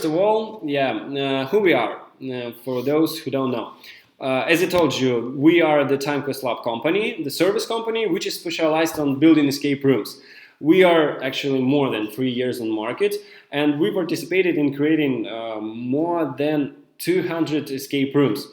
First of all, who we are, for those who don't know. As I told you, we are the TimeQuest Lab company, the service company, which is specialized on building escape rooms. We are actually more than 3 years on the market, and we participated in creating more than 200 escape rooms.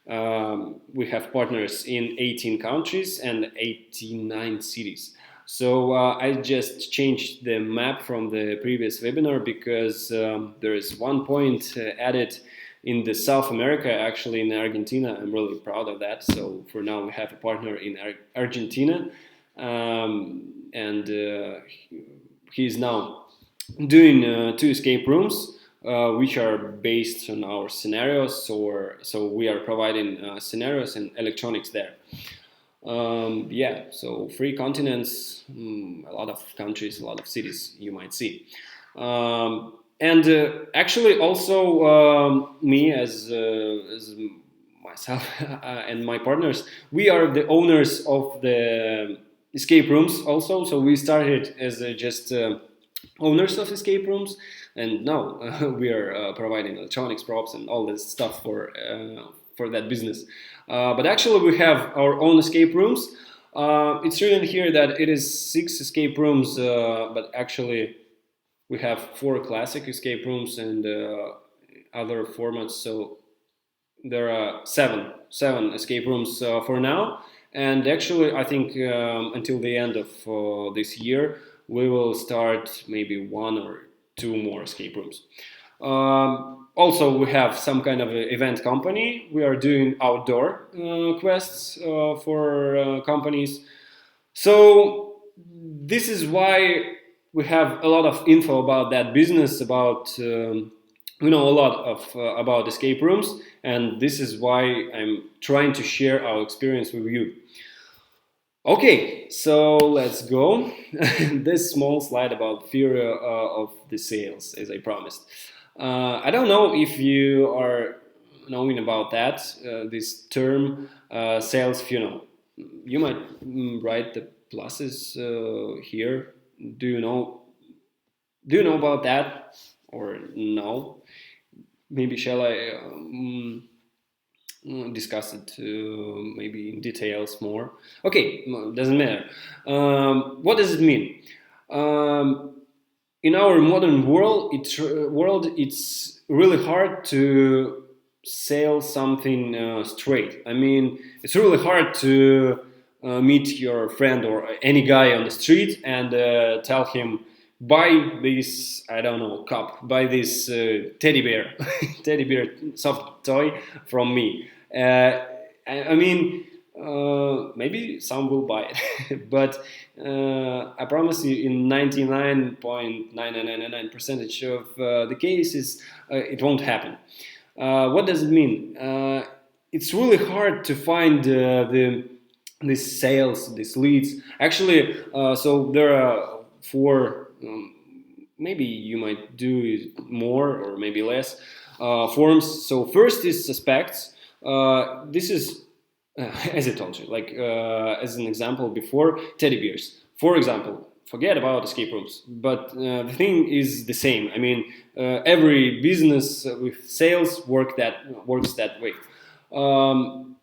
We have partners in 18 countries and 89 cities. So I just changed the map from the previous webinar because there is one point added in the South America, actually in Argentina. I'm really proud of that. So for now we have a partner in Argentina, and he is now doing two escape rooms which are based on our scenarios, or so we are providing scenarios and electronics there. So 3 continents, a lot of countries, a lot of cities you might see. And actually also me as myself and my partners, we are the owners of the escape rooms also. So we started as just owners of escape rooms, and now we are providing electronics, props, and all this stuff for that business. But actually we have our own escape rooms. It's written here that it is 6 escape rooms, but actually we have 4 classic escape rooms and other formats. So there are seven escape rooms for now. And actually I think until the end of this year we will start maybe 1 or 2 more escape rooms. Also, we have some kind of event company. We are doing outdoor quests for companies. So this is why we have a lot of info about that business. We know a lot of about escape rooms, and this is why I'm trying to share our experience with you. Okay, so let's go. This small slide about fear of the sales, as I promised. I don't know if you are knowing about that, this term, sales funnel. You might write the pluses here. Do you know about that or no? Maybe shall I discuss it maybe in details more? Okay, doesn't matter. What does it mean? In our modern world, it's really hard to sell something straight. I mean, it's really hard to meet your friend or any guy on the street and tell him, buy this, I don't know, cup, buy this teddy bear, teddy bear soft toy from me. I mean, maybe some will buy it, but I promise you, in 99.9999% of the cases, it won't happen. What does it mean? It's really hard to find these sales, these leads. Actually, so there are 4. Maybe you might do it more or maybe less forms. So first is suspects. This is as I told you, like as an example before, teddy bears. For example, forget about escape rooms, but the thing is the same. I mean, every business with sales works that way.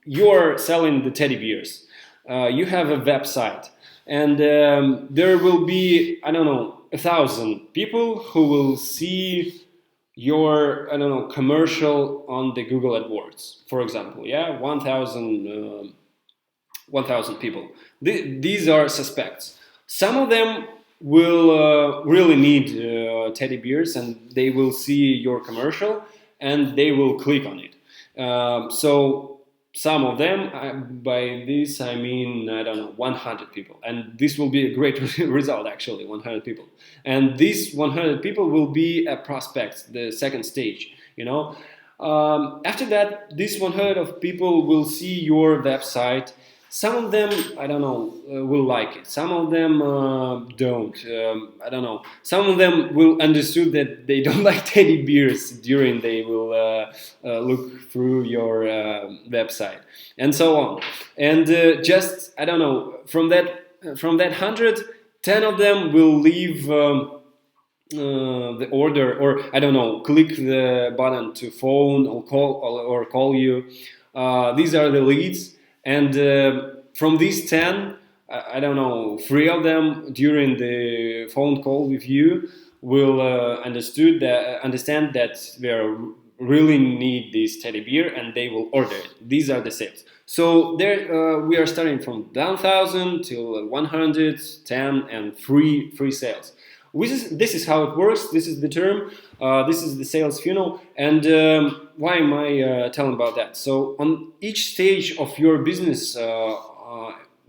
You're selling the teddy bears. You have a website, and there will be, I don't know, 1,000 people who will see your, I don't know, commercial on the Google AdWords, for example. 1,000 people. These are suspects. Some of them will really need teddy bears, and they will see your commercial and they will click on it. So some of them, by this I mean, I don't know, 100 people. And this will be a great result, actually, 100 people. And these 100 people will be a prospect, the second stage, you know. After that, this 100 of people will see your website. Some of them, I don't know, will like it. Some of them don't. I don't know. Some of them will understood that they don't like teddy bears during they will look through your website, and so on. And just, I don't know, from that 100, 10 of them will leave the order, or I don't know, click the button to phone or call you. These are the leads, and from these 10, I don't know, three of them during the phone call with you will understand that they really need this teddy bear, and they will order it. These are the sales. So there we are starting from 1,000 till 110 and free sales. This is how it works. This is the term. This is the sales funnel. And why am I telling about that? So on each stage of your business,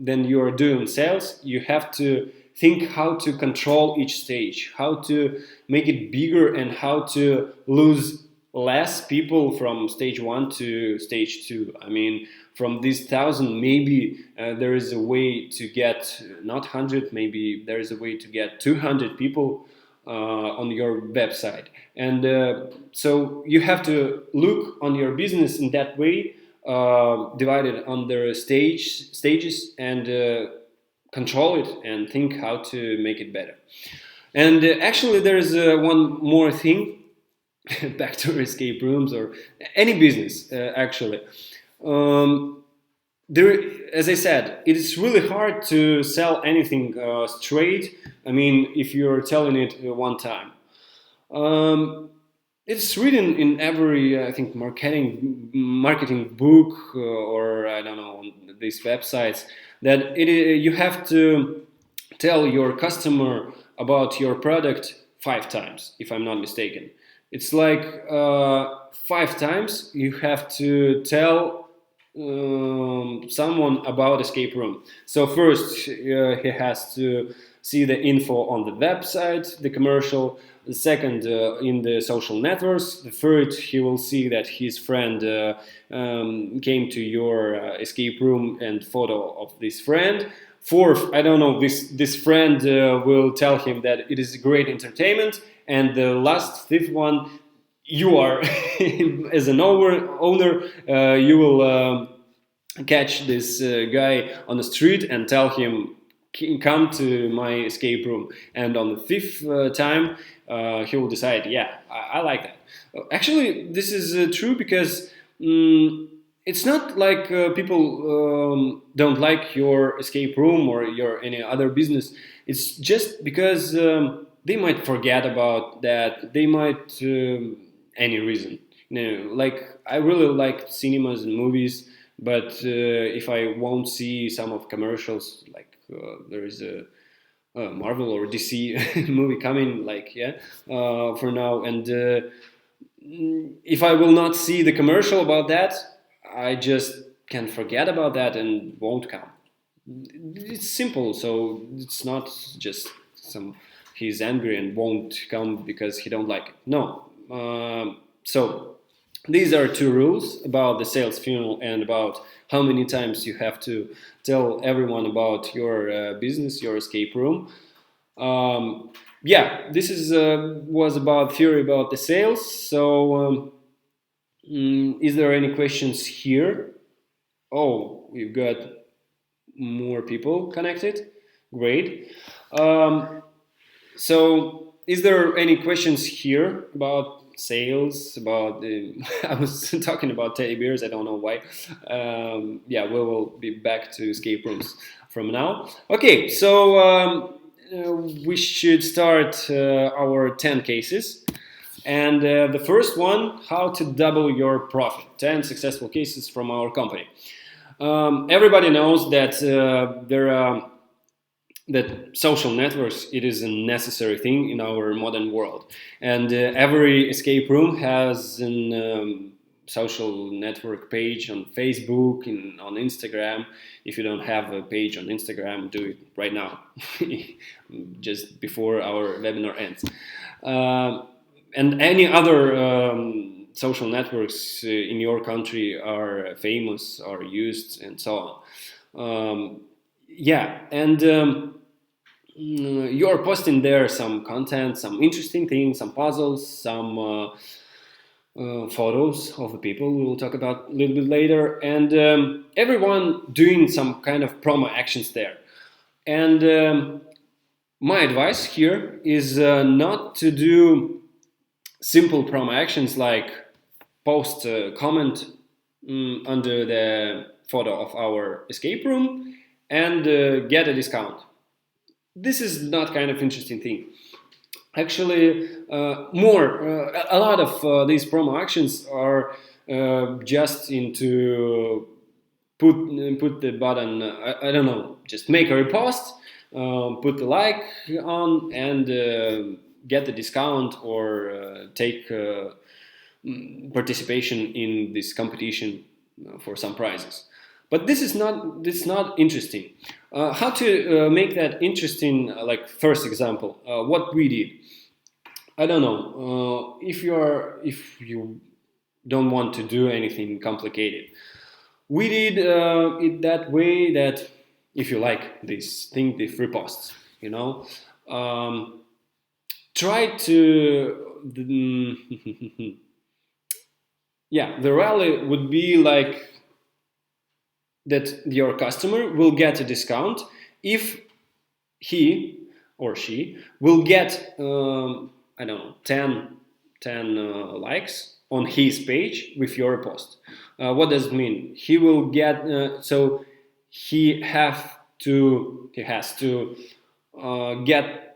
then you are doing sales, you have to think how to control each stage, how to make it bigger, and how to lose less people from stage one to stage two. I mean, from this 1,000, maybe there is a way to get not 100, maybe there is a way to get 200 people on your website. And so you have to look on your business in that way, divided under stages, and control it and think how to make it better. And actually, there is one more thing back to escape rooms or any business, actually. Um, there, as I said, it is really hard to sell anything straight. I mean, if you're telling it one time. It's written in every, I think, marketing book, or I don't know, on these websites, that you have to tell your customer about your product 5 times, if I'm not mistaken. It's like 5 times you have to tell someone about escape room. So first he has to see the info on the website, the commercial. The second, in the social networks. The third, he will see that his friend came to your escape room and photo of this friend. Fourth, I don't know, this friend will tell him that it is great entertainment. And the last, fifth one, you are, as an owner, you will catch this guy on the street and tell him, come to my escape room. And on the fifth time, he will decide, yeah, I like that. Actually, this is true because it's not like people don't like your escape room or your any other business. It's just because they might forget about that. They might any reason. Like I really like cinemas and movies, but if I won't see some of commercials, like there is a Marvel or DC movie coming, like yeah, for now, and if I will not see the commercial about that, I just can forget about that and won't come. It's simple, so it's not just some he's angry and won't come because he don't like it. No, so these are two rules about the sales funnel and about how many times you have to tell everyone about your business, your escape room. Yeah, this is was about theory about the sales. So, is there any questions here? Oh, we've got more people connected. Great. So, is there any questions here about sales? About the I was talking about teddy bears. I don't know why. Yeah, we will be back to escape rooms from now. Okay, so we should start our 10 cases. And the first one, how to double your profit. 10 successful cases from our company. Everybody knows that there are that social networks, it is a necessary thing in our modern world, and every escape room has an social network page on Facebook and on Instagram. If you don't have a page on Instagram, do it right now, just before our webinar ends. And any other social networks in your country are famous, are used, and so on. Yeah, and you're posting there some content, some interesting things, some puzzles, some photos of the people we will talk about a little bit later, and everyone doing some kind of promo actions there. And My advice here is not to do simple promo actions like post a comment under the photo of our escape room and get a discount. This is not kind of interesting thing. Actually, a lot of these promo actions are just into put the button. I don't know, just make a repost, put the like on, and get the discount or take participation in this competition for some prizes. But this not interesting. How to make that interesting? Like first example, what we did. I don't know if you don't want to do anything complicated. We did it that way that if you like this thing, the free posts, um, try to yeah, the rally would be like that your customer will get a discount if he or she will get I don't know 10 likes on his page with your post. What does it mean? He will get so he has to get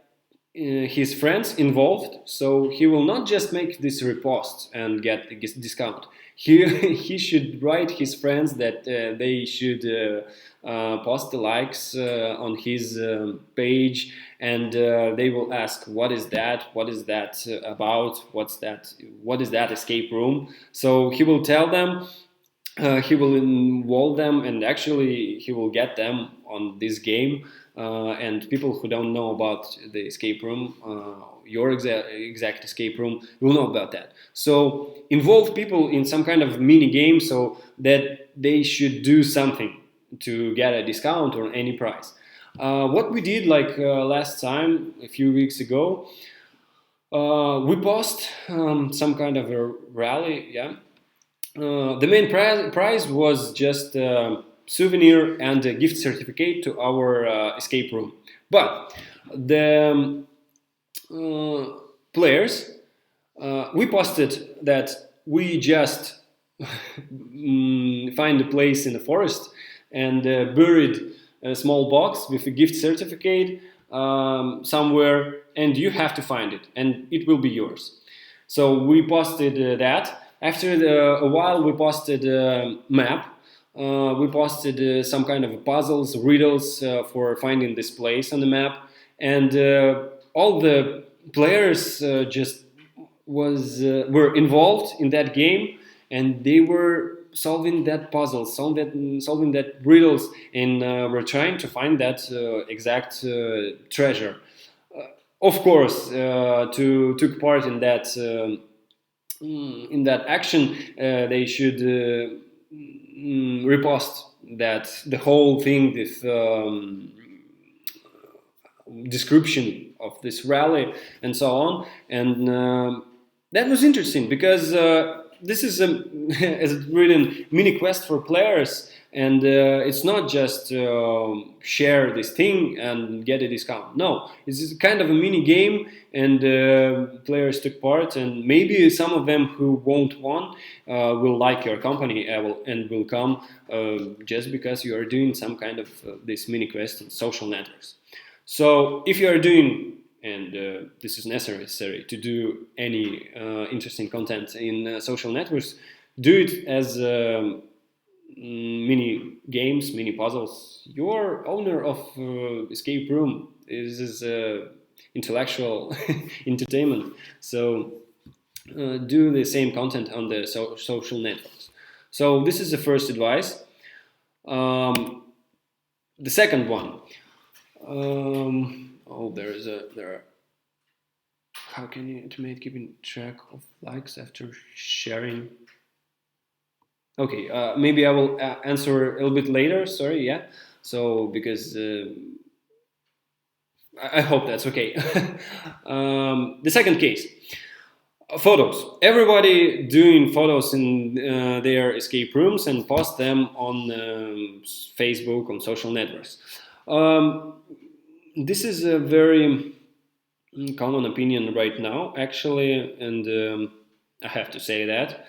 his friends involved, so he will not just make this repost and get the discount. He should write his friends that they should post the likes on his page, and they will ask what is that about, what is that escape room. So he will tell them, he will involve them, and actually he will get them on this game. And people who don't know about the escape room, your exact escape room, will know about that. So involve people in some kind of mini game so that they should do something to get a discount or any prize. What we did like last time, a few weeks ago, we post some kind of a rally, yeah. The main prize was just a souvenir and a gift certificate to our escape room. But the players, we posted that we just find a place in the forest and buried a small box with a gift certificate somewhere, and you have to find it, and it will be yours. So we posted that. After a while, we posted a map. We posted some kind of puzzles, riddles for finding this place on the map, and all the players just were involved in that game, and they were solving that puzzle, solving that riddles, and were trying to find that exact treasure. Of course, to took part in that action, they should repost that the whole thing, this description of this rally and so on. And that was interesting because this is a written mini quest for players, and it's not just share this thing and get a discount. No, it's kind of a mini game, and players took part, and maybe some of them who won't won will like your company and will come just because you are doing some kind of this mini quest on social networks. So if you are doing, and this is necessary to do any interesting content in social networks, do it as mini games, mini puzzles. You're owner of escape room. This is intellectual entertainment. So do the same content on the social networks. So this is the first advice. The second one. There are. How can you automate keeping track of likes after sharing? Okay, maybe I will answer a little bit later. Sorry, yeah. So because I hope that's okay. The second case, photos. Everybody doing photos in their escape rooms and post them on Facebook, on social networks. this is a very common opinion right now, actually, and I have to say that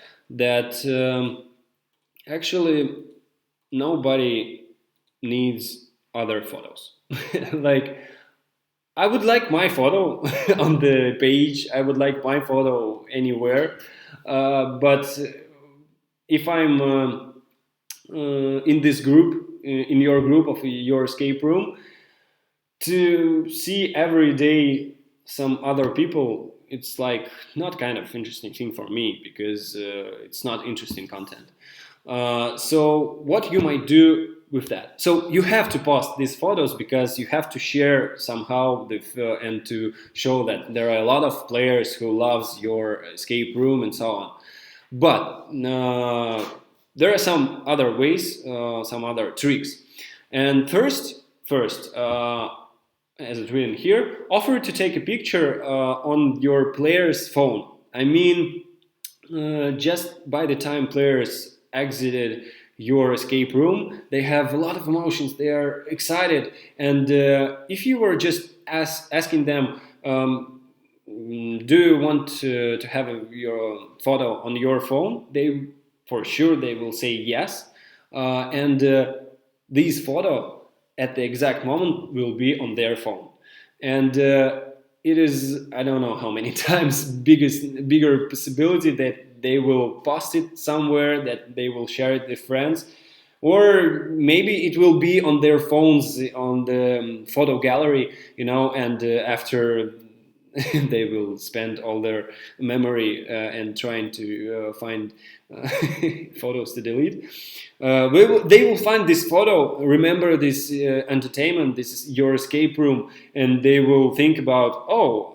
actually nobody needs other photos. Like, I would like my photo on the page. I would like my photo anywhere. But if I'm in this group, in your group of your escape room, to see every day some other people, it's like not kind of interesting thing for me, because it's not interesting content. So what you might do with that? So you have to post these photos because you have to share somehow and to show that there are a lot of players who loves your escape room and so on. But there are some other ways, some other tricks. And first, as it's written here, offer to take a picture on your player's phone. I mean, just by the time players exited your escape room, they have a lot of emotions. They are excited, and if you were just asking them, "Do you want to have your photo on your phone?" They, for sure, they will say yes, and these photo at the exact moment will be on their phone, and it is, I don't know how many times bigger possibility that they will post it somewhere, that they will share it with friends, or maybe it will be on their phones on the photo gallery, and after they will spend all their memory and trying to find photos to delete. They will find this photo, remember this entertainment, this is your escape room, and they will think about, oh,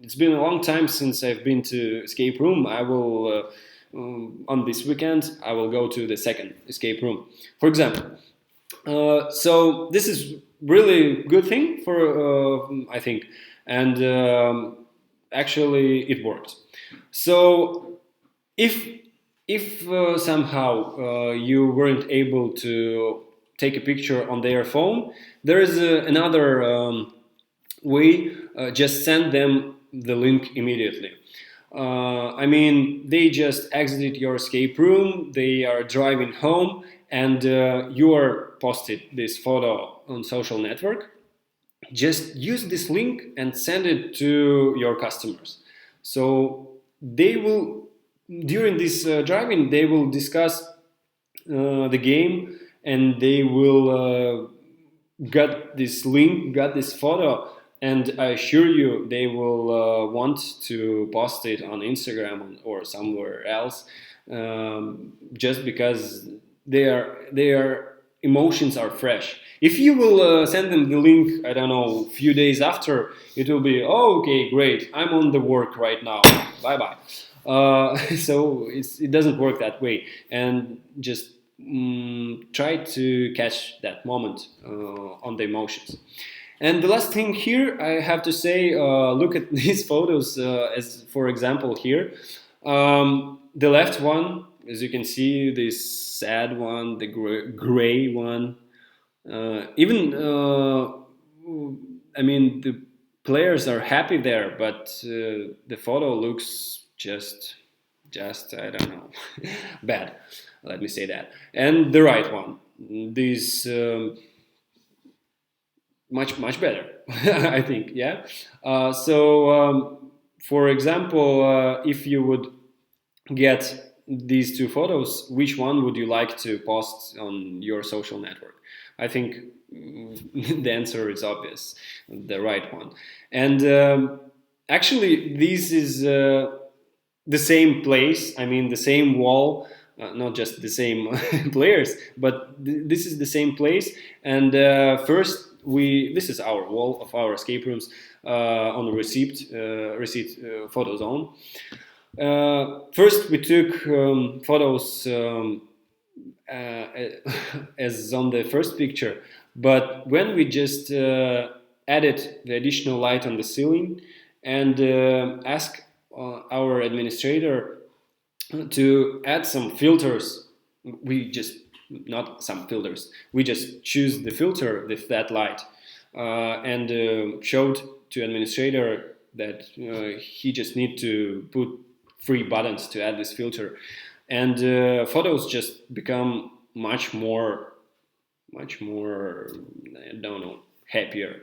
it's been a long time since I've been to escape room. I will, on this weekend, I will go to the second escape room, for example. So this is really good thing for, I think, and actually it worked. So if somehow you weren't able to take a picture on their phone, there is another way. Just send them the link immediately. I mean, they just exited your escape room, they are driving home, and you are posted this photo on social network. Just use this link and send it to your customers. So they will, during this driving, they will discuss the game, and they will got this link, got this photo, and I assure you they will want to post it on Instagram or somewhere else, just because their emotions are fresh. If you will send them the link, I don't know, a few days after, it will be, oh, okay, great, I'm on the work right now, bye bye. So it doesn't work that way, and just try to catch that moment on the emotions. And the last thing here, I have to say, look at these photos as, for example, here. The left one, as you can see, this sad one, the gray one. Even, I mean, the players are happy there, but the photo looks just I don't know, bad. Let me say that. And the right one, this much better, I think. Yeah. For example, if you would get these two photos, which one would you like to post on your social network? I think the answer is obvious, the right one. And actually, this is the same place, I mean, the same wall, not just the same players, but this is the same place. And first, this is our wall of our escape rooms on the receipt photo zone. First, we took photos as on the first picture, but when we just added the additional light on the ceiling and asked our administrator to add some filters, we just, not some filters, we just choose the filter with that light. and showed to administrator that he just need to put 3 buttons to add this filter, and photos just become much more, I don't know, happier.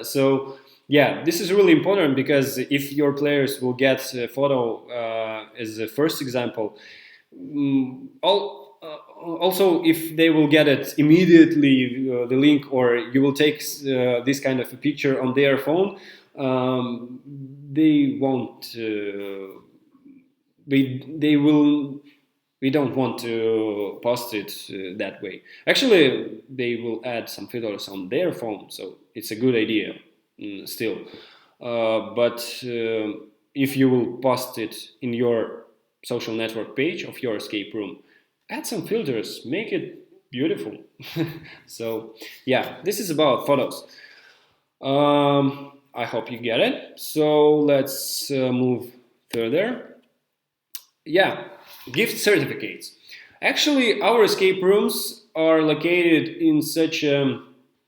So yeah, this is really important, because if your players will get a photo as a first example, also if they will get it immediately, the link, or you will take this kind of a picture on their phone, they won't they will we don't want to post it that way. Actually, they will add some filters on their phone, so it's a good idea still. But if you will post it in your social network page of your escape room, add some filters, make it beautiful. So yeah, this is about photos. I hope you get it. So let's move further. Yeah, gift certificates. Actually, our escape rooms are located in such a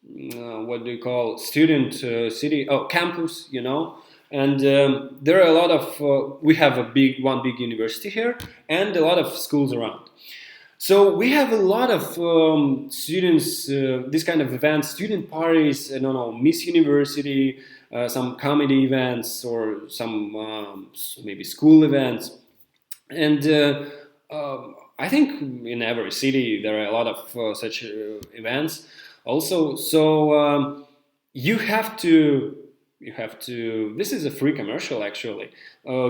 what do you call, student city, oh, campus, and there are a lot of we have one big university here and a lot of schools around. So we have a lot of students, this kind of events, student parties, I don't know, Miss University, some comedy events, or some maybe school events. And I think in every city there are a lot of such events also. So you have to. This is a free commercial actually.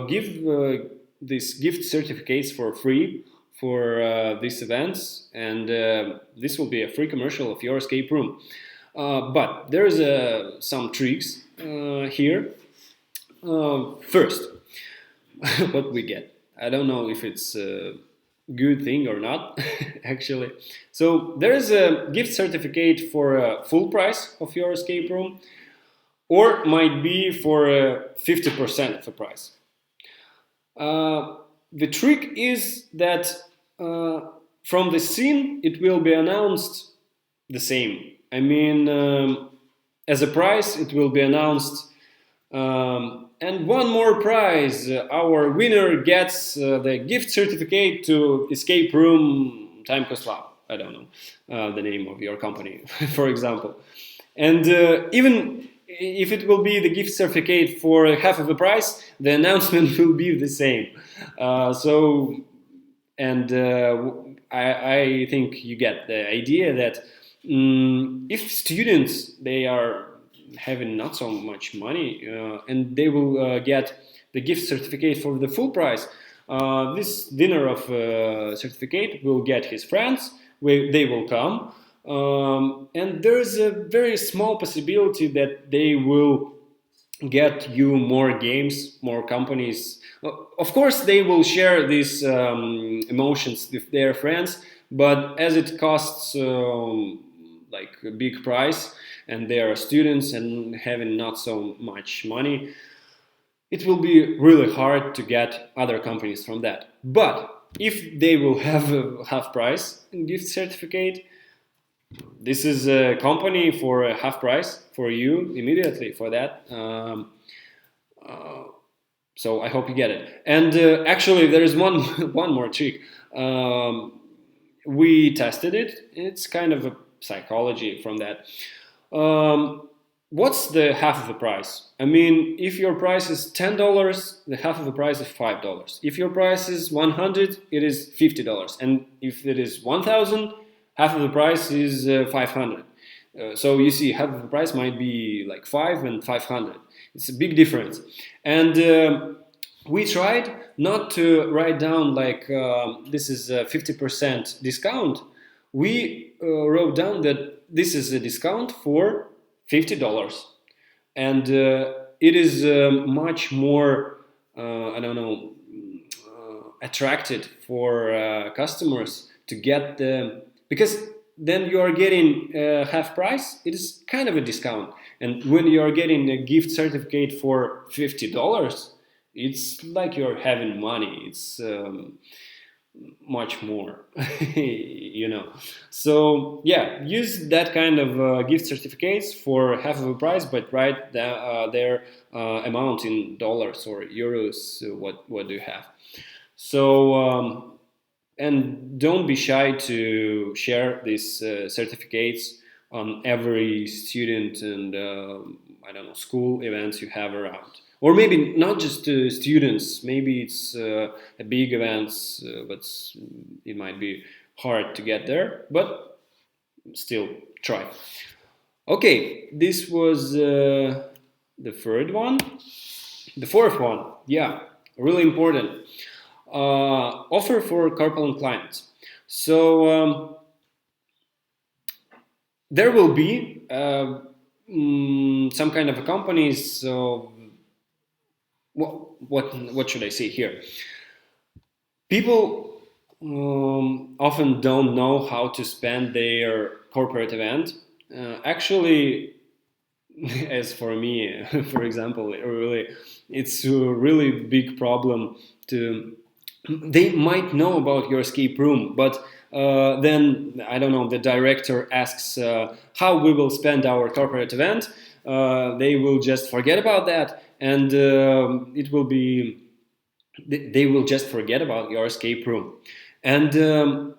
Give these gift certificates for free for these events, and this will be a free commercial of your escape room. But there's some tricks here. First, what we get. I don't know if it's a good thing or not, actually. So there is a gift certificate for a full price of your escape room, or might be for 50% of the price. The trick is that from the scene it will be announced the same. I mean, as a price it will be announced. And one more prize, our winner gets the gift certificate to escape room Time Koslav. I don't know the name of your company, for example. And even if it will be the gift certificate for half of the price, the announcement will be the same. I think you get the idea that if students, they are having not so much money and they will get the gift certificate for the full price, this winner of certificate will get his friends, they will come, and there's a very small possibility that they will get you more games, more companies. Of course, they will share these emotions with their friends, but as it costs like a big price, and they are students and having not so much money, it will be really hard to get other companies from that. But if they will have a half price gift certificate, this is a company for a half price for you immediately for that. So I hope you get it. And actually, there is one one more trick. We tested it. It's kind of a psychology from that. What's the half of the price? I mean, if your price is $10, the half of the price is $5. If your price is 100, it is $50. And if it is 1,000, half of the price is 500. So you see, half of the price might be like 5 and 500. It's a big difference. And we tried not to write down like this is a 50% discount. We wrote down that this is a discount for $50, and it is much more, I don't know, attracted for customers to get the, because then you are getting half price. It is kind of a discount, and when you are getting a gift certificate for $50, it's like you're having money. much more. So yeah, use that kind of gift certificates for half of the price, but write their amount in dollars or euros. What do you have? So and don't be shy to share these certificates on every student and I don't know, school events you have around. Or maybe not just students, maybe it's a big events, but it might be hard to get there, but still try. Okay, this was the third one. The fourth one, yeah, really important. Offer for corporate clients. So there will be some kind of a companies. So what should I say here? People often don't know how to spend their corporate event. Actually, as for me, for example, really, it's a really big problem to. They might know about your escape room, but then I don't know. The director asks how we will spend our corporate event. They will just forget about that, and it will be. They will just forget about your escape room, and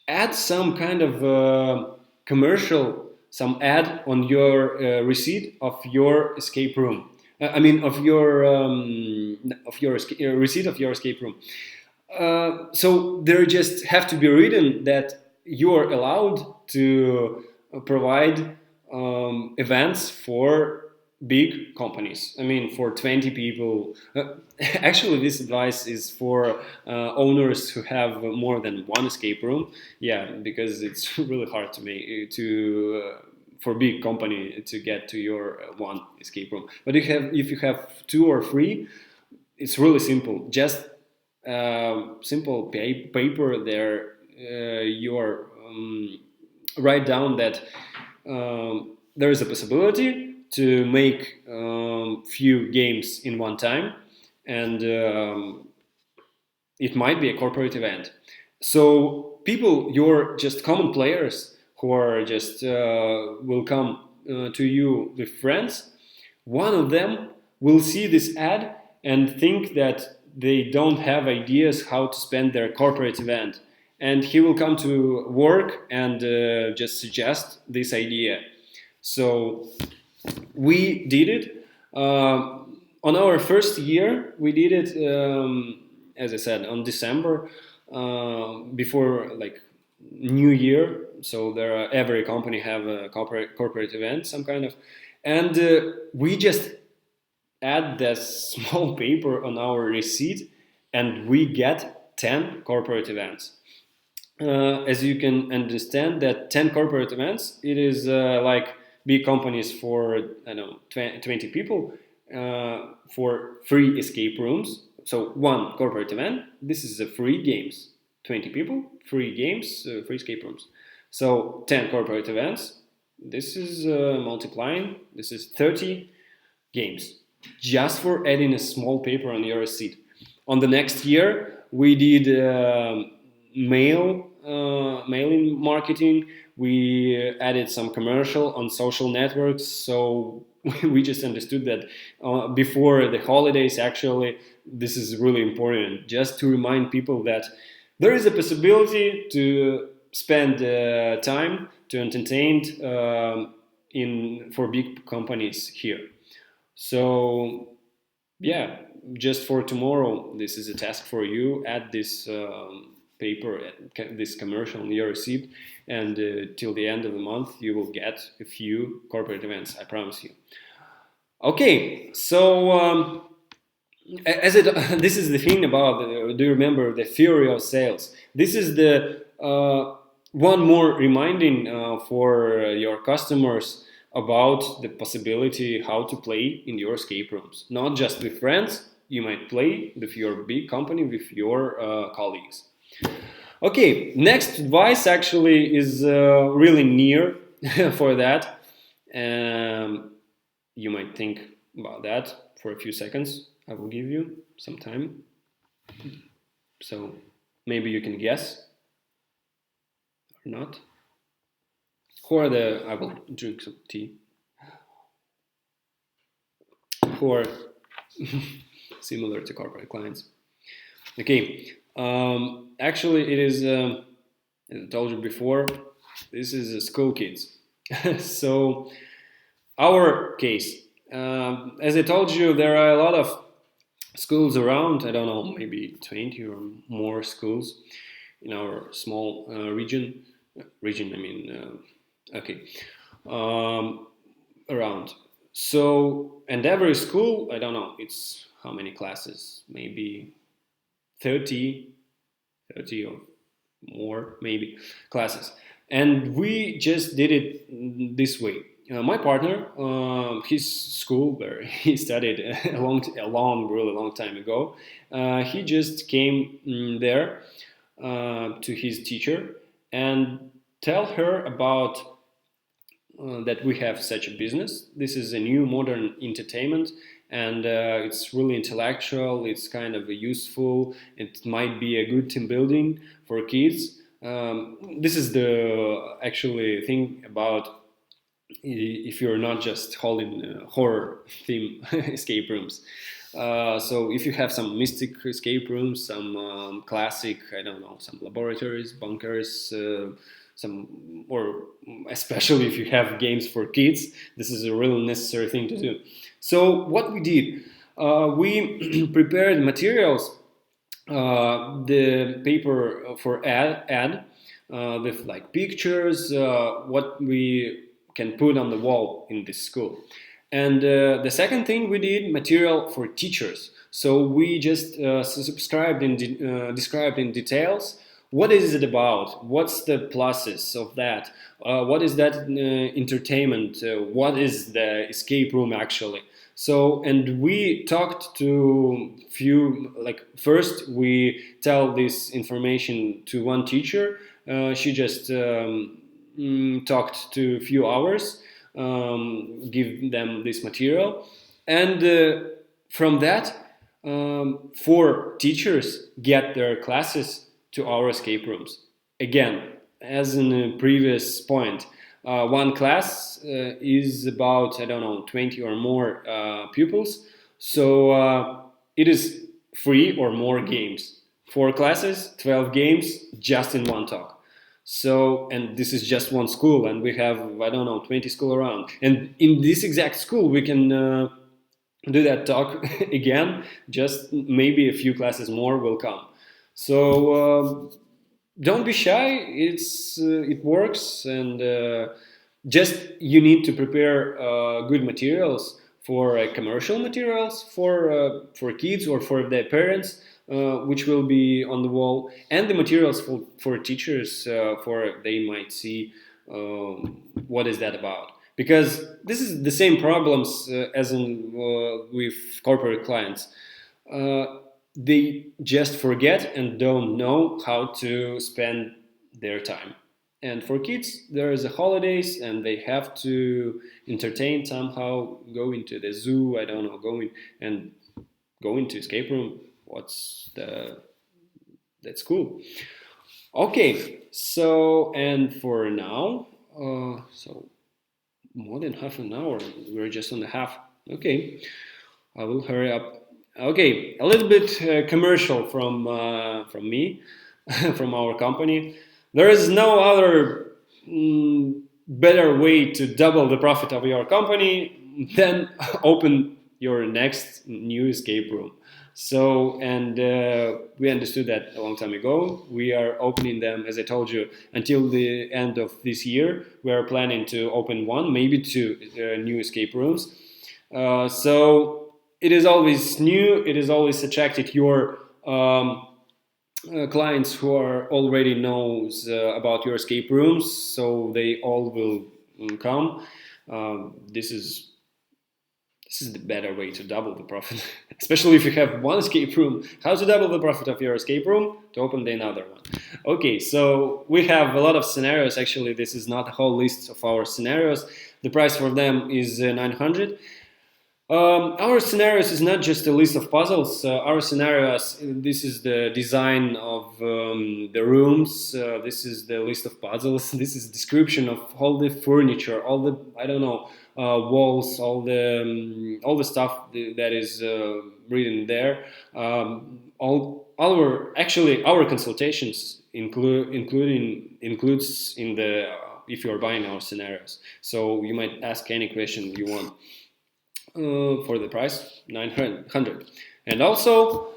add some kind of commercial, some ad on your receipt of your escape room. I mean, of your receipt of your escape room. So there just have to be written that you are allowed to provide events for big companies. I mean, for 20 people. Actually, this advice is for owners who have more than one escape room. Yeah, because it's really hard to make for big company to get to your one escape room. But if you have two or three, it's really simple. Just simple paper there. You write down that there is a possibility to make few games in one time, and it might be a corporate event. So people, you're just common players who are just will come to you with friends. One of them will see this ad and think that they don't have ideas how to spend their corporate event, and he will come to work and just suggest this idea. So we did it on our first year. We did it, as I said, on December, before like New Year. So there are, every company have a corporate event, some kind of, and we just add that small paper on our receipt, and we get 10 corporate events. As you can understand, that 10 corporate events, it is like big companies for, I don't know, 20 people, for free escape rooms. So one corporate event, this is a free games. 20 people, free games, free escape rooms. So 10 corporate events, this is multiplying, this is 30 games, just for adding a small paper on your receipt. On the next year, we did mailing marketing. We added some commercial on social networks. So we just understood that before the holidays, actually, this is really important, just to remind people that there is a possibility to spend time to entertain in for big companies here. So yeah, just for tomorrow, this is a task for you. Add this paper, this commercial on your receipt, and till the end of the month, you will get a few corporate events. I promise you. Okay, so as it, this is the thing about. Do you remember the theory of sales? This is the one more reminding for your customers about the possibility how to play in your escape rooms. Not just with friends, you might play with your big company, with your colleagues. Okay, next advice actually is really near for that. Um, you might think about that for a few seconds. I will give you some time. So Maybe you can guess or not. Who are the? I will drink some tea. Who are similar to corporate clients? Okay. Actually, it is. As I told you before, this is school kids. So our case, as I told you, there are a lot of schools around. I don't know, maybe 20 or more schools in our small region. Region, I mean, okay, um, around. So, and every school, I don't know, it's how many classes? Maybe 30, 30 or more, maybe classes. And we just did it this way. My partner, his school where he studied really long time ago, he just came there to his teacher and tell her about that we have such a business. This is a new modern entertainment, and it's really intellectual. It's kind of useful. It might be a good team building for kids. This is the actually thing about if you're not just holding horror theme escape rooms. So if you have some mystic escape rooms, some classic, I don't know, some laboratories, bunkers, some, or especially if you have games for kids, this is a really necessary thing to do. So what we did, we prepared materials, the paper for ad with like pictures, what we can put on the wall in this school. And the second thing we did, material for teachers. So we just subscribed and described in details what is it about, what's the pluses of that, what is that entertainment, what is the escape room actually. So, and we talked to few, like first we tell this information to one teacher. She just talked to a few hours, give them this material. And from that, four teachers get their classes to our escape rooms. Again, as in the previous point, one class is about, I don't know, 20 or more pupils. So it is three or more games. Four classes, 12 games, just in one talk. So, and this is just one school, and we have, I don't know, 20 school around. And in this exact school, we can do that talk again, just maybe a few classes more will come. So don't be shy. It works, and just you need to prepare good materials for commercial materials for kids or for their parents, which will be on the wall, and the materials for teachers for they might see what is that about. Because this is the same problems as in with corporate clients. They just forget and don't know how to spend their time. And for kids, there is a holidays and they have to entertain somehow, go into the zoo, I don't know, go into escape room. That's cool. Okay, so and for now, so more than half an hour, we're just on the half. Okay, I will hurry up. Okay, a little bit commercial from me, from our company. There is no other better way to double the profit of your company than open your next new escape room. So, and we understood that a long time ago. We are opening them, as I told you, until the end of this year. We are planning to open one, maybe two new escape rooms. So it is always new. It is always attracted your clients who are already knows about your escape rooms, so they all will come. This is the better way to double the profit, especially if you have one escape room. How to double the profit of your escape room? To open the another one. Okay, so we have a lot of scenarios. Actually, this is not a whole list of our scenarios. The price for them is 900. Our scenarios is not just a list of puzzles. Our scenarios, this is the design of the rooms. This is the list of puzzles. This is description of all the furniture, all the I don't know walls, all the stuff that is written there. All our actually our consultations includes in the if you are buying our scenarios. So you might ask any question you want for the price 900, and also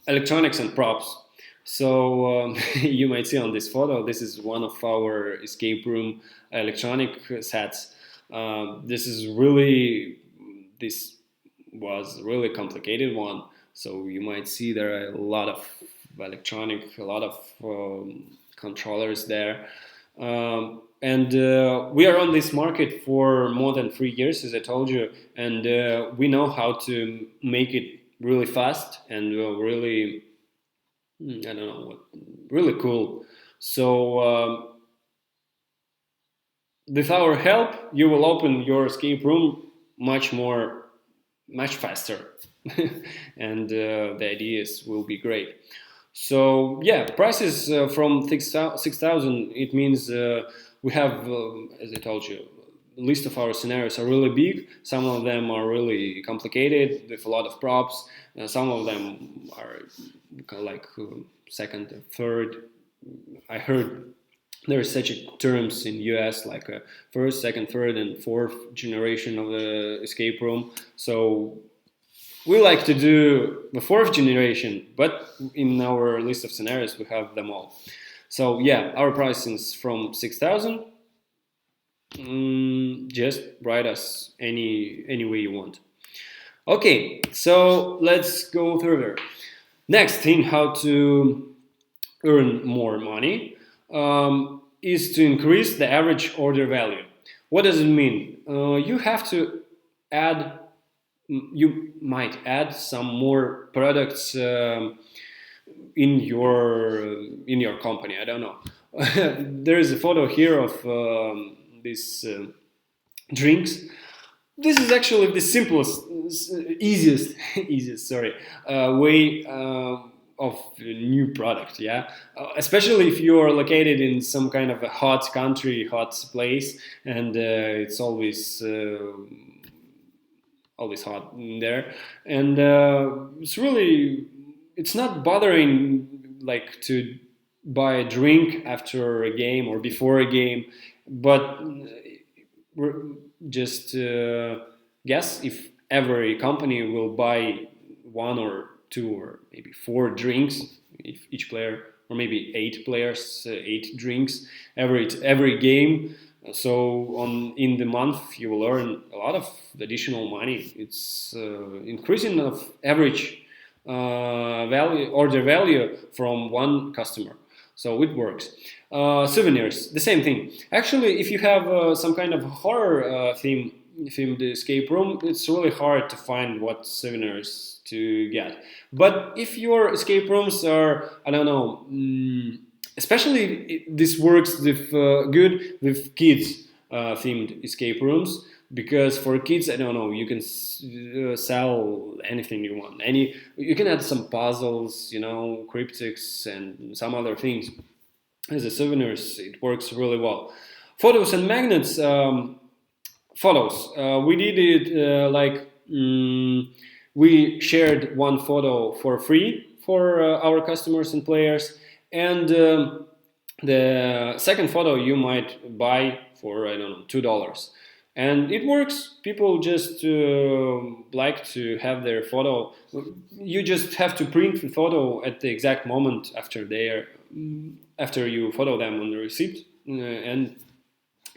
electronics and props. So you might see on this photo, this is one of our escape room electronic sets. This is really this was really complicated one. So you might see there are a lot of electronic, a lot of controllers there. And we are on this market for more than 3 years, as I told you, and we know how to make it really fast and really, I don't know, really cool. So with our help, you will open your escape room much faster, and the ideas will be great. So yeah, prices from 6,000. It means we have, as I told you, the list of our scenarios are really big. Some of them are really complicated with a lot of props. Some of them are kind of like second and third. I heard there is such a terms in US like first, second, third, and fourth generation of the escape room. So we like to do the fourth generation, but in our list of scenarios we have them all. So yeah, our pricing is from 6,000. Just write us any way you want. Okay, so let's go further. Next thing, how to earn more money is to increase the average order value. What does it mean? You have to add you might add some more products in your company. I don't know. There is a photo here of these drinks. This is actually the simplest, easiest, easiest, sorry, way of a new product. Yeah, especially if you are located in some kind of a hot country, hot place, and it's always hot in there, and it's not bothering like to buy a drink after a game or before a game, but just guess if every company will buy one or two or maybe four drinks, if each player, or maybe eight players, eight drinks every game. So in the month you will earn a lot of additional money. It's increasing of average order value from one customer. So it works. Souvenirs, the same thing. Actually, if you have some kind of horror themed escape room, it's really hard to find what souvenirs to get. But if your escape rooms are, I don't know, especially this works with good with kids themed escape rooms, because for kids, I don't know, you can sell anything you want. You can add some puzzles, cryptics and some other things as a souvenirs. It works really well. Photos and magnets. Photos. We did it we shared one photo for free for our customers and players, and the second photo you might buy for, I don't know, $2, and it works. People just like to have their photo. You just have to print the photo at the exact moment after you photo them on the receipt, and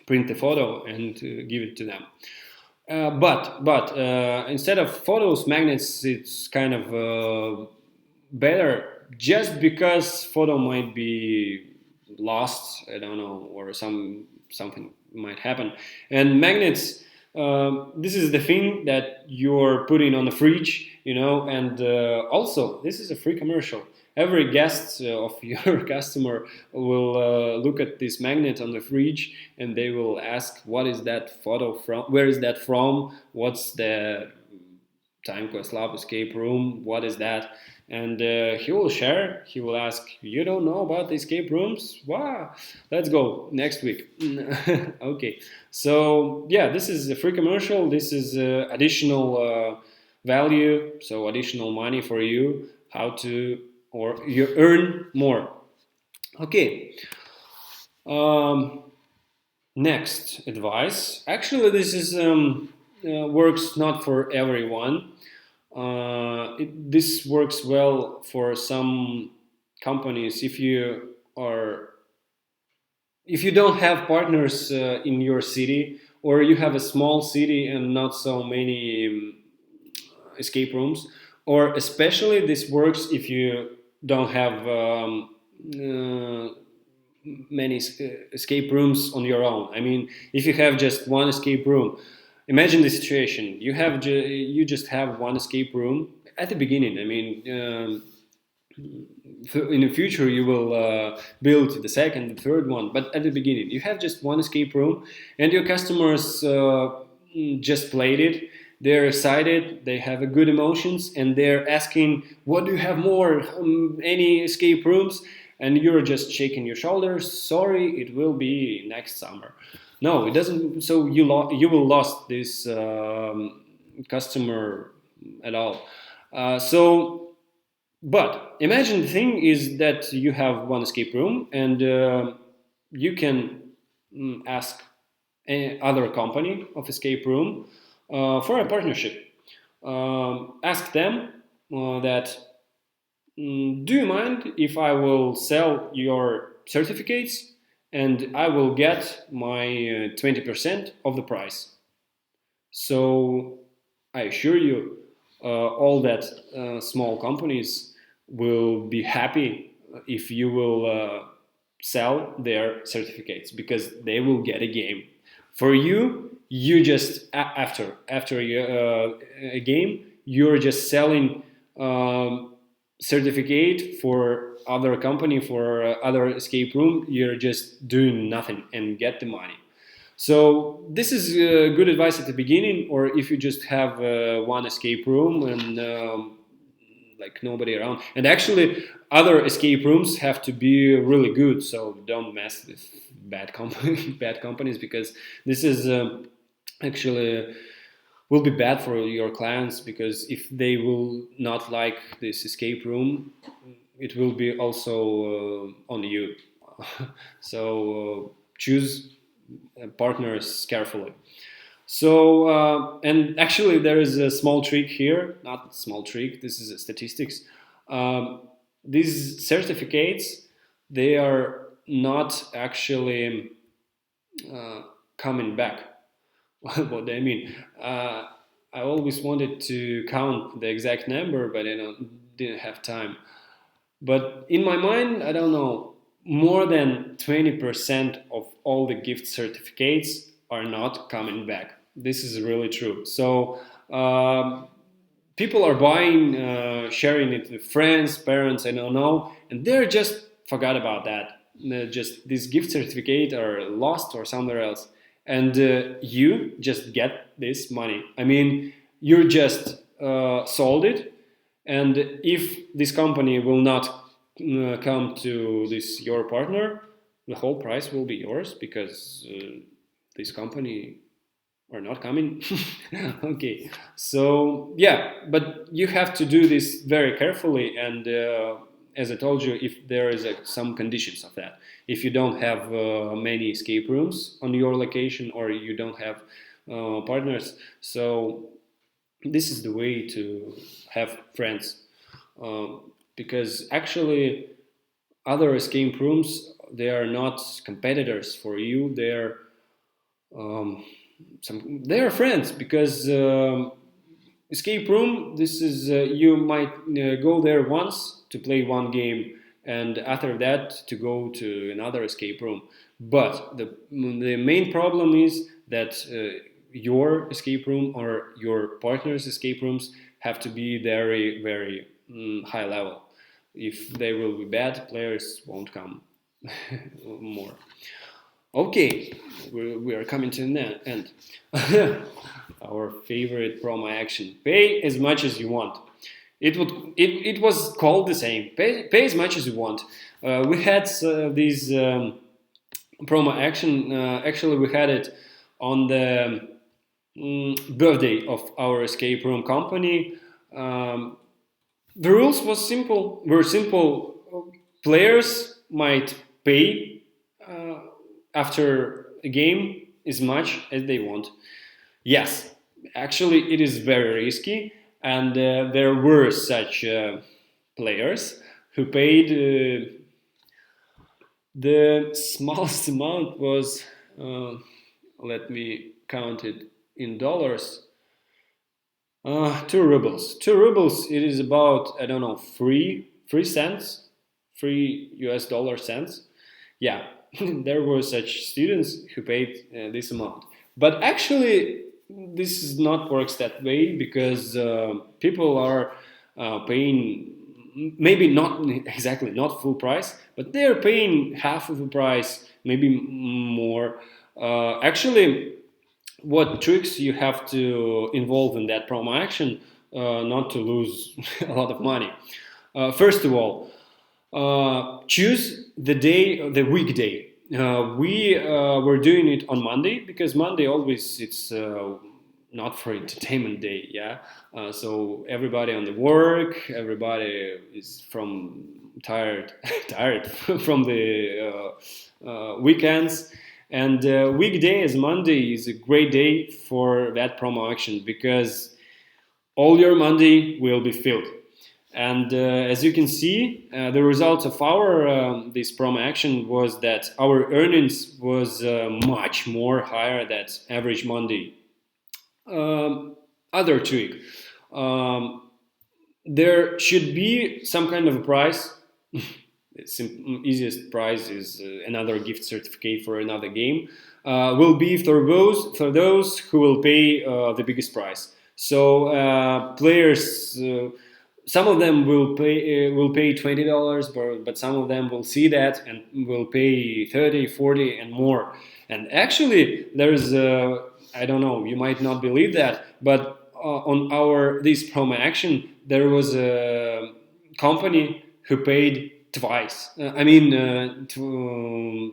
print the photo and give it to them. But instead of photos, magnets, it's kind of better, just because photo might be lost, I don't know, or something might happen. And magnets, this is the thing that you're putting on the fridge, and also this is a free commercial. every guest of your customer will look at this magnet on the fridge, and they will ask, what is that photo from, where is that from, what's the time quest lab escape room, what is that? And he will share, he will ask, you don't know about the escape rooms? Wow, let's go next week. Okay, so yeah, this is a free commercial, this is additional value, so additional money for you, how to, or you earn more. Okay, um, next advice. Actually, this is works not for everyone. This works well for some companies if you don't have partners in your city, or you have a small city and not so many escape rooms, or especially this works if you don't have uh, many escape rooms on your own. I mean, if you have just one escape room, imagine the situation. You just have one escape room at the beginning. I mean, in the future you will build the second, the third one, but at the beginning you have just one escape room, and your customers just played it. They're excited, they have a good emotions, and they're asking, what do you have more, any escape rooms? And you're just shaking your shoulders, sorry, it will be next summer. No, it doesn't. So you will lost this customer at all. So but imagine the thing is that you have one escape room, and you can ask any other company of escape room for a partnership. Ask them that, do you mind if I will sell your certificates and I will get my 20% of the price? So I assure you, all that small companies will be happy if you will sell their certificates, because they will get a game. For you, you just after a game, you're just selling certificate for other company, for other escape room. You're just doing nothing and get the money. So this is good advice at the beginning, or if you just have one escape room and like nobody around. And actually, other escape rooms have to be really good. So don't mess with bad companies, because this is actually will be bad for your clients, because if they will not like this escape room, it will be also on you. So choose partners carefully. So, and actually, there is a small trick here. Not small trick. This is statistics. Um, these certificates, they are not actually uh, coming back. What do I mean? I always wanted to count the exact number, but didn't have time. But in my mind, I don't know, more than 20% of all the gift certificates are not coming back. This is really true. So people are buying, sharing it with friends, parents, I don't know, and they're just forgot about that. Just this gift certificate are lost or somewhere else, and you just get this money. I mean, you just sold it, and if this company will not come to this your partner, the whole price will be yours, because this company are not coming. Okay, so yeah, but you have to do this very carefully, and as I told you, if there is some conditions of that, if you don't have many escape rooms on your location, or you don't have partners, so this is the way to have friends, because actually other escape rooms, they are not competitors for you, um, they are friends, because escape room, this is you might go there once to play one game, and after that to go to another escape room. But the main problem is that your escape room or your partner's escape rooms have to be very, very high level. If they will be bad, players won't come more. Okay, we are coming to the end. Our favorite promo action: pay as much as you want. It was called the same. Pay as much as you want. We had these promo action. Actually, we had it on the birthday of our escape room company. The rules were simple. Players might pay after a game as much as they want. Yes, actually, it is very risky, and there were such players who paid the smallest amount was, let me count it in dollars, 2 rubles. 2 rubles, it is about, I don't know, 3 cents, 3 US dollar cents. Yeah, there were such students who paid this amount. But actually, this is not works that way because people are paying maybe not exactly not full price, but they are paying half of the price, maybe more. Actually, what tricks you have to involve in that promo action not to lose a lot of money. First of all, choose the day, the weekday. We were doing it on Monday because Monday always it's not for entertainment day. Yeah, so everybody on the work, everybody is from tired, tired from the weekends. And weekday as Monday is a great day for that promo action because all your Monday will be filled. And as you can see, the result of our this promo action was that our earnings was much more higher than average Monday. Other trick, um, there should be some kind of a price. Easiest prize is another gift certificate for another game. Will be for those who will pay the biggest price. So players, some of them will pay $20, but some of them will see that and will pay 30, 40, and more. And actually, there's I don't know, you might not believe that, but on our this promo action, there was a company who paid twice.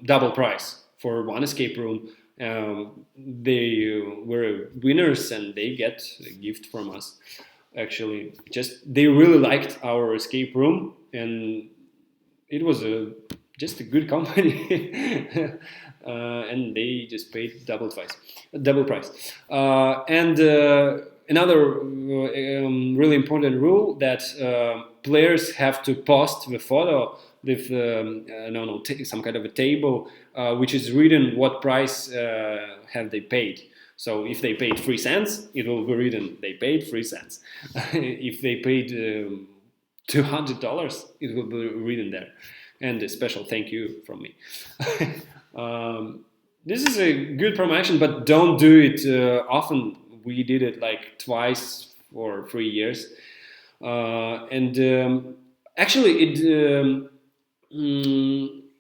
Double price for one escape room. They were winners and they get a gift from us. Actually, just they really liked our escape room and it was just a good company, and they just paid double price. And another really important rule that players have to post the photo with I don't know some kind of a table which is written what price have they paid. So if they paid 3 cents, it will be written they paid 3 cents. If they paid $200, it will be written there. And a special thank you from me. This is a good promotion, but don't do it often. We did it like twice for 3 years. And actually, it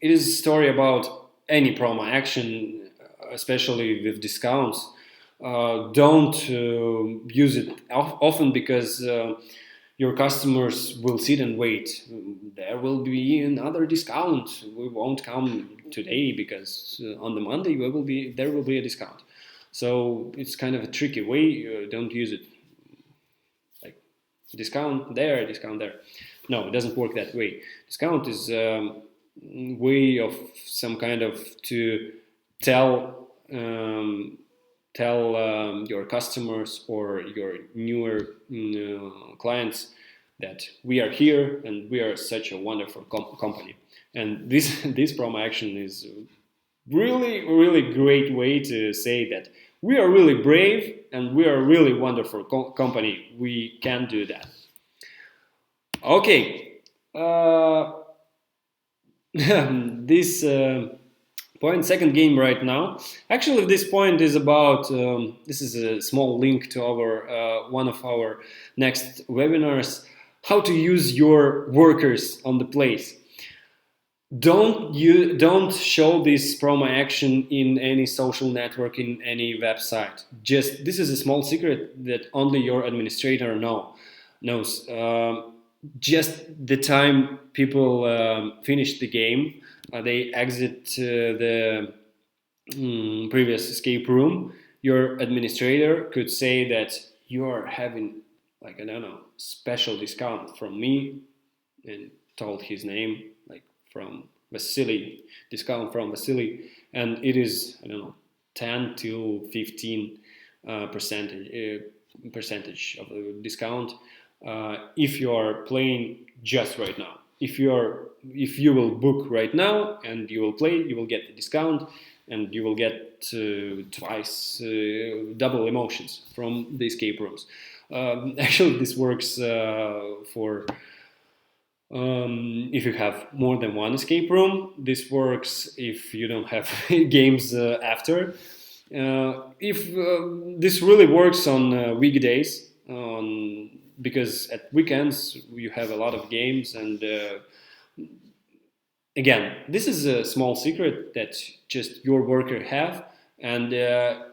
is a story about any promo action, especially with discounts. Don't use it often because your customers will sit and wait. There will be another discount. We won't come today because on the Monday there will be a discount. So it's kind of a tricky way. Don't use it like discount there, discount there. No, it doesn't work that way. Discount is way of some kind of to tell your customers or your newer clients that we are here and we are such a wonderful company. And this promo action is really great way to say that we are really brave and we are a really wonderful company. We can do that. Okay. This second game right now. Actually, this point is about. This is a small link to our one of our next webinars. how to use your workers on the place. Don't show this promo action in any social network, in any website. Just this is a small secret that only your administrator knows. Just the time people finish the game, they exit the previous escape room, your administrator could say that you are having, like, I don't know, special discount from me, and told his name, like from Vasily, discount from Vasily, and it is, I don't know, 10 to 15 percentage of the discount if you are playing just right now. If you will book right now and you will play, you will get the discount, and you will get twice double emotions from the escape rooms. Actually, this works for if you have more than one escape room. This works if you don't have games after. If this really works on weekdays, because at weekends you have a lot of games, and again, this is a small secret that just your worker have, and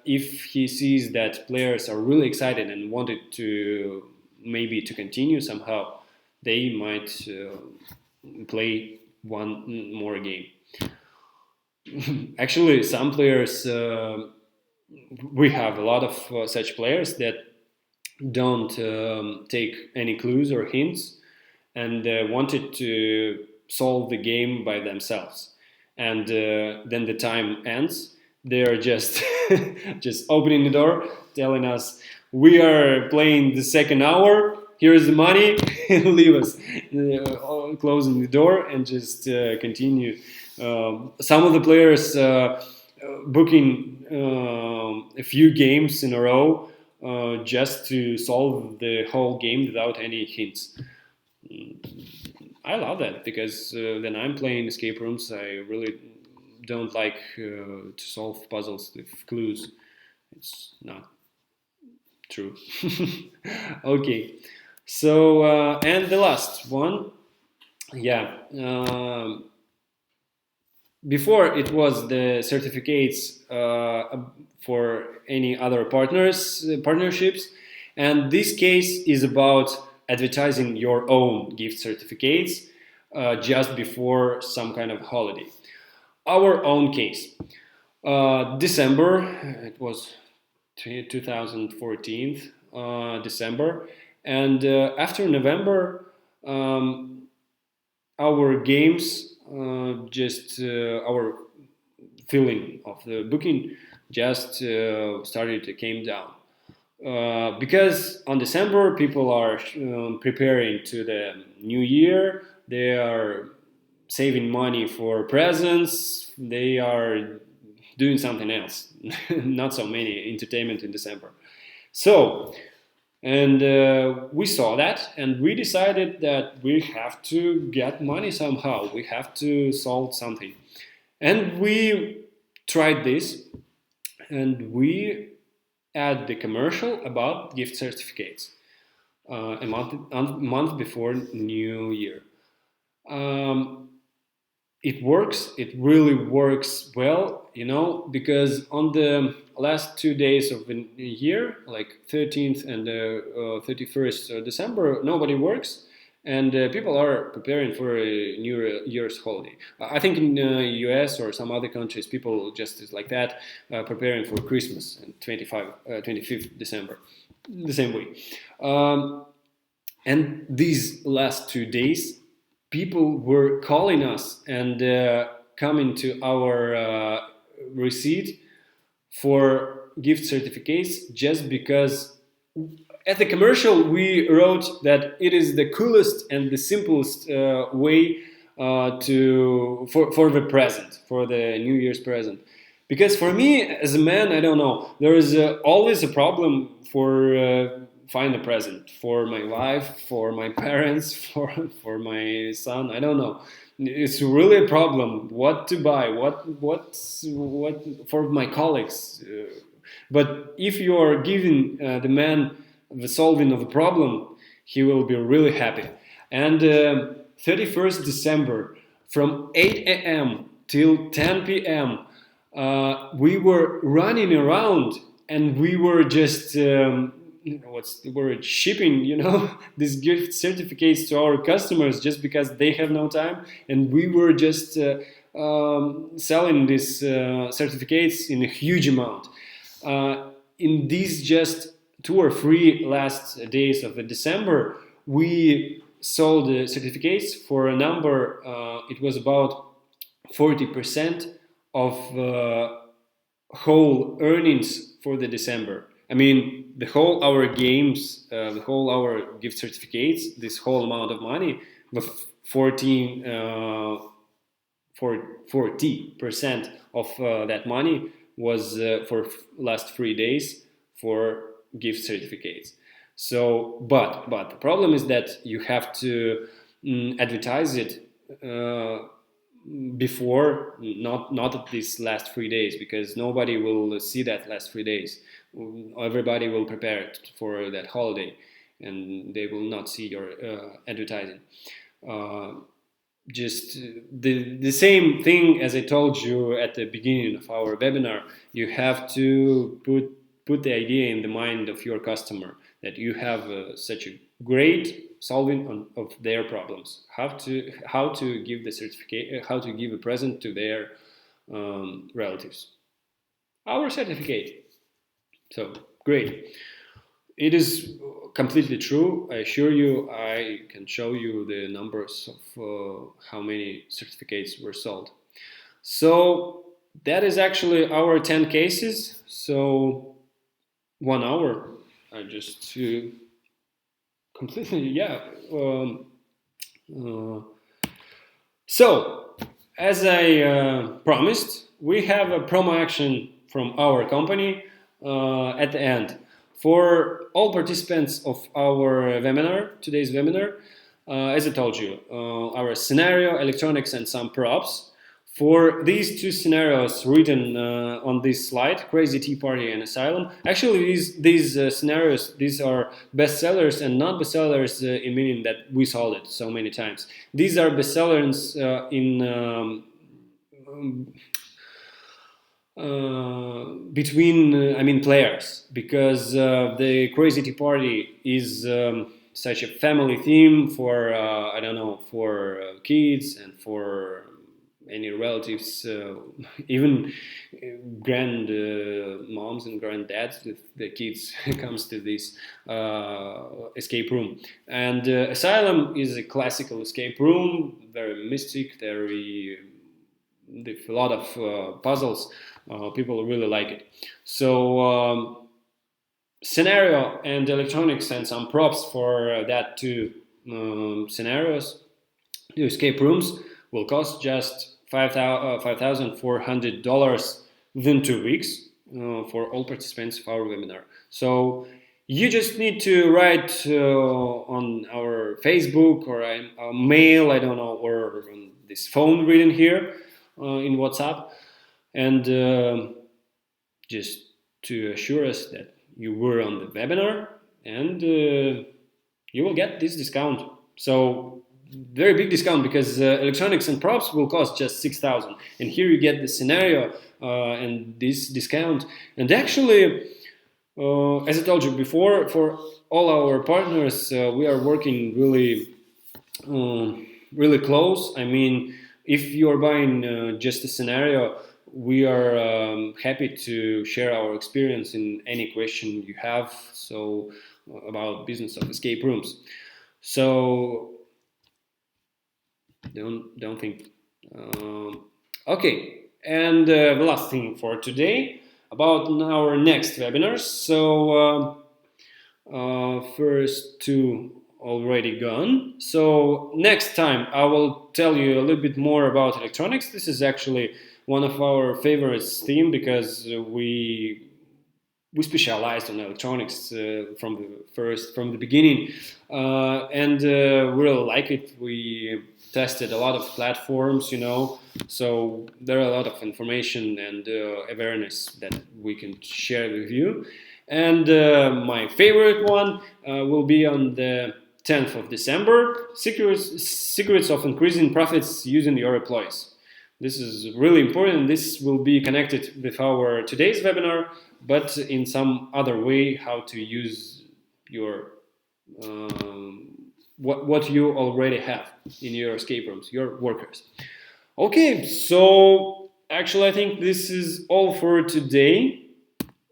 if he sees that players are really excited and wanted to maybe to continue somehow, they might play one more game. Actually, some players, we have a lot of such players that don't take any clues or hints, and wanted to solve the game by themselves. And then the time ends. They are just just opening the door, telling us, "We are playing the second hour. Here is the money. Leave us." Closing the door and just continue. Some of the players booking a few games in a row just to solve the whole game without any hints. I love that, because when I'm playing escape rooms, I really don't like to solve puzzles with clues. It's not true. Okay, so and the last one, yeah. Before it was the certificates for any other partnerships, and this case is about advertising your own gift certificates just before some kind of holiday. Our own case, December, it was 2014 December, and after November, our games just our feeling of the booking just started to came down. Because on December people are preparing to the new year, they are saving money for presents, they are doing something else. Not so many entertainment in December. So, and we saw that, and we decided that we have to get money somehow, we have to solve something. And we tried this, and we add the commercial about gift certificates a month before New Year. Um, it works. It really works well, because on the last 2 days of the year, like 13th and 31st December, nobody works, and people are preparing for a New Year's holiday. I think in the US or some other countries, people just is like that, preparing for Christmas and 25th December, the same way. And these last 2 days, people were calling us and coming to our receipt for gift certificates, just because at the commercial we wrote that it is the coolest and the simplest way for the present, for the New Year's present. Because for me as a man, I don't know, there is always a problem for find a present for my wife, for my parents, for my son. I don't know. It's really a problem what to buy, what for my colleagues. But if you are giving the man the solving of a problem, he will be really happy. And 31st December from 8 a.m. till 10 p.m. We were running around and we were just what's the word, shipping, these gift certificates to our customers just because they have no time, and we were just selling these certificates in a huge amount. In these just 2 or 3 last days of December, we sold the certificates for a number. It was about 40% of whole earnings for the December. I mean, the whole our games, the whole our gift certificates, this whole amount of money, the 40% of that money was for last 3 days for gift certificates. So, but the problem is that you have to advertise it before, not at these last 3 days, because nobody will see that last 3 days. Everybody will prepare for that holiday, and they will not see your advertising. Just the same thing as I told you at the beginning of our webinar. You have to put the idea in the mind of your customer that you have such a great solving of their problems. How to give the certificate, how to give a present to their relatives. Our certificate. So great. It is completely true. I assure you, I can show you the numbers of how many certificates were sold. So that is actually our 10 cases. So 1 hour. I just completely, yeah. So, as I promised, we have a promo action from our company at the end. For all participants of our webinar, today's webinar, as I told you, our scenario, electronics, and some props. For these 2 scenarios written on this slide, Crazy Tea Party and Asylum, actually these scenarios, these are bestsellers and not bestsellers in meaning that we sold it so many times. These are bestsellers between players, because the Crazy Tea Party is such a family theme for I don't know, for kids and for any relatives, even grand moms and granddads with the kids comes to this escape room. And Asylum is a classical escape room, very mystic, very with a lot of puzzles. People really like it. So scenario and electronics and some props for that 2 scenarios, 2 escape rooms, will cost just $5,400 within 2 weeks for all participants of our webinar. So you just need to write on our Facebook or a mail, I don't know, or on this phone written here in WhatsApp, and just to assure us that you were on the webinar, and you will get this discount. So very big discount, because electronics and props will cost just 6,000, and here you get the scenario and this discount. And actually, as I told you before, for all our partners, we are working really close. I mean, if you are buying just a scenario, we are happy to share our experience in any question you have. So about business of escape rooms. So don't think. Okay, and the last thing for today about our next webinars. So first 2 already gone. So next time I will tell you a little bit more about electronics. This is actually one of our favorite theme, because we specialized on electronics from the beginning, and we really like it. We tested a lot of platforms, so there are a lot of information and awareness that we can share with you. And my favorite one will be on the 10th of December, secrets of increasing profits using your employees. This is really important. This will be connected with our today's webinar, but in some other way, how to use your what you already have in your escape rooms, your workers. Okay, so actually I think this is all for today,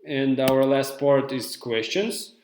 and our last part is questions.